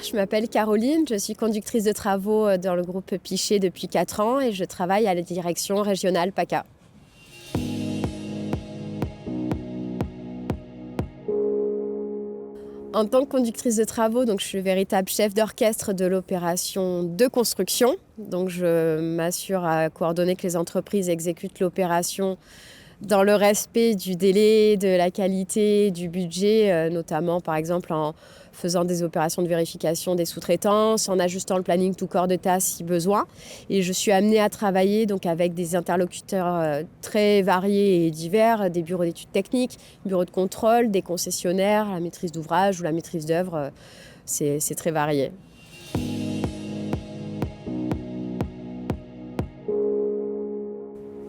je m'appelle Caroline, je suis conductrice de travaux dans le groupe Pichet depuis 4 ans et je travaille à la direction régionale PACA. En tant que conductrice de travaux, donc je suis le véritable chef d'orchestre de l'opération de construction. Donc je m'assure à coordonner que les entreprises exécutent l'opération dans le respect du délai, de la qualité, du budget, notamment par exemple en faisant des opérations de vérification des sous-traitances, en ajustant le planning tout corps de tas si besoin. Et je suis amenée à travailler donc avec des interlocuteurs très variés et divers, des bureaux d'études techniques, bureaux de contrôle, des concessionnaires, la maîtrise d'ouvrage ou la maîtrise d'œuvre, c'est très varié.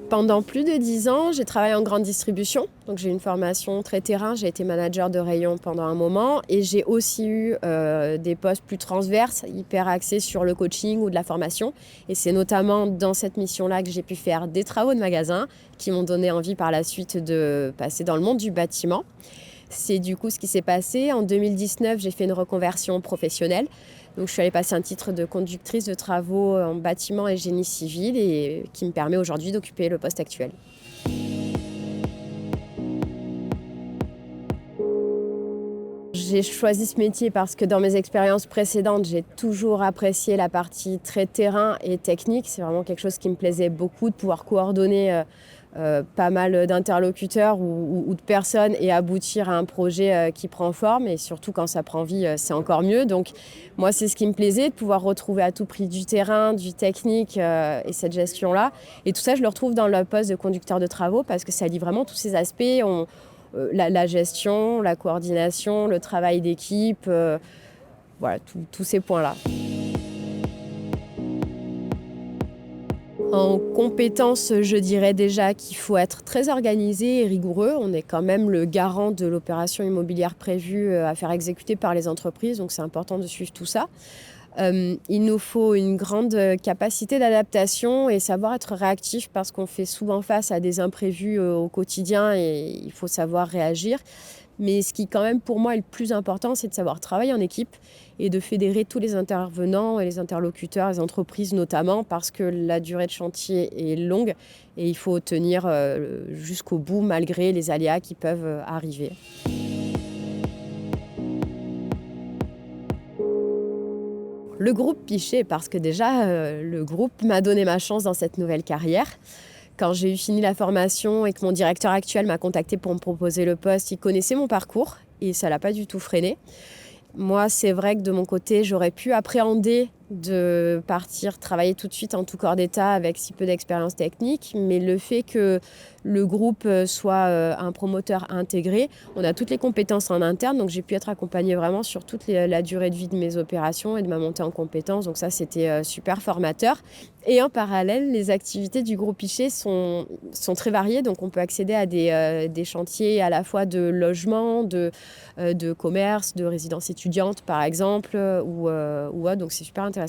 Pendant plus de 10 ans, j'ai travaillé en grande distribution. Donc j'ai une formation très terrain, j'ai été manager de rayon pendant un moment et j'ai aussi eu des postes plus transverses, hyper axés sur le coaching ou de la formation. Et c'est notamment dans cette mission-là que j'ai pu faire des travaux de magasin qui m'ont donné envie par la suite de passer dans le monde du bâtiment. C'est du coup ce qui s'est passé. En 2019, j'ai fait une reconversion professionnelle. Donc, je suis allée passer un titre de conductrice de travaux en bâtiment et génie civil et qui me permet aujourd'hui d'occuper le poste actuel. J'ai choisi ce métier parce que dans mes expériences précédentes, j'ai toujours apprécié la partie très terrain et technique. C'est vraiment quelque chose qui me plaisait beaucoup, de pouvoir coordonner pas mal d'interlocuteurs ou de personnes et aboutir à un projet qui prend forme. Et surtout, quand ça prend vie, c'est encore mieux. Donc, moi, c'est ce qui me plaisait, de pouvoir retrouver à tout prix du terrain, du technique et cette gestion-là. Et tout ça, je le retrouve dans le poste de conducteur de travaux parce que ça lie vraiment tous ces aspects. La gestion, la coordination, le travail d'équipe, voilà, tous ces points-là. En compétences, je dirais déjà qu'il faut être très organisé et rigoureux. On est quand même le garant de l'opération immobilière prévue à faire exécuter par les entreprises, donc c'est important de suivre tout ça. Il nous faut une grande capacité d'adaptation et savoir être réactif parce qu'on fait souvent face à des imprévus au quotidien et il faut savoir réagir. Mais ce qui quand même pour moi est le plus important, c'est de savoir travailler en équipe et de fédérer tous les intervenants et les interlocuteurs, les entreprises notamment, parce que la durée de chantier est longue et il faut tenir jusqu'au bout malgré les aléas qui peuvent arriver. Le groupe Pichet, parce que déjà, le groupe m'a donné ma chance dans cette nouvelle carrière. Quand j'ai eu fini la formation et que mon directeur actuel m'a contacté pour me proposer le poste, il connaissait mon parcours et ça ne l'a pas du tout freiné. Moi, c'est vrai que de mon côté, j'aurais pu appréhender de partir travailler tout de suite en tout corps d'état avec si peu d'expérience technique, mais le fait que le groupe soit un promoteur intégré, on a toutes les compétences en interne, donc j'ai pu être accompagnée vraiment sur toute la durée de vie de mes opérations et de ma montée en compétences, donc ça c'était super formateur. Et en parallèle, les activités du groupe Pichet sont très variées, donc on peut accéder à des chantiers à la fois de logement, de commerce, de résidence étudiante par exemple, ou autre, donc c'est super intéressant.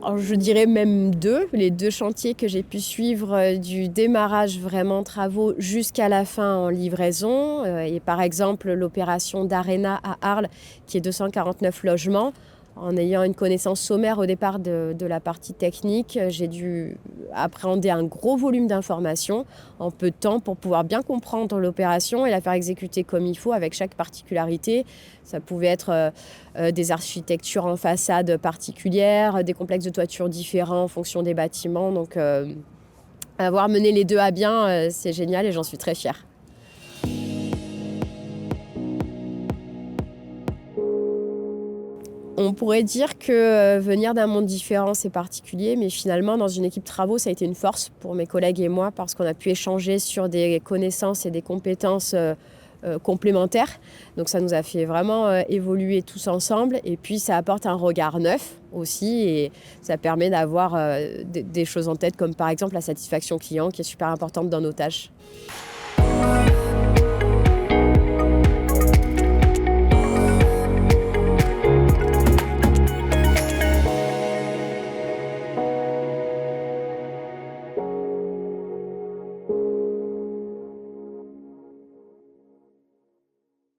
Alors, je dirais même les deux chantiers que j'ai pu suivre du démarrage vraiment travaux jusqu'à la fin en livraison. Et par exemple, l'opération d'Arena à Arles, qui est 249 logements. En ayant une connaissance sommaire au départ de la partie technique, j'ai dû appréhender un gros volume d'informations en peu de temps pour pouvoir bien comprendre l'opération et la faire exécuter comme il faut avec chaque particularité. Ça pouvait être des architectures en façade particulières, des complexes de toitures différents en fonction des bâtiments. Donc avoir mené les deux à bien, c'est génial et j'en suis très fière. On pourrait dire que venir d'un monde différent, c'est particulier, mais finalement, dans une équipe travaux, ça a été une force pour mes collègues et moi parce qu'on a pu échanger sur des connaissances et des compétences complémentaires. Donc ça nous a fait vraiment évoluer tous ensemble et puis ça apporte un regard neuf aussi et ça permet d'avoir des choses en tête comme par exemple la satisfaction client qui est super importante dans nos tâches.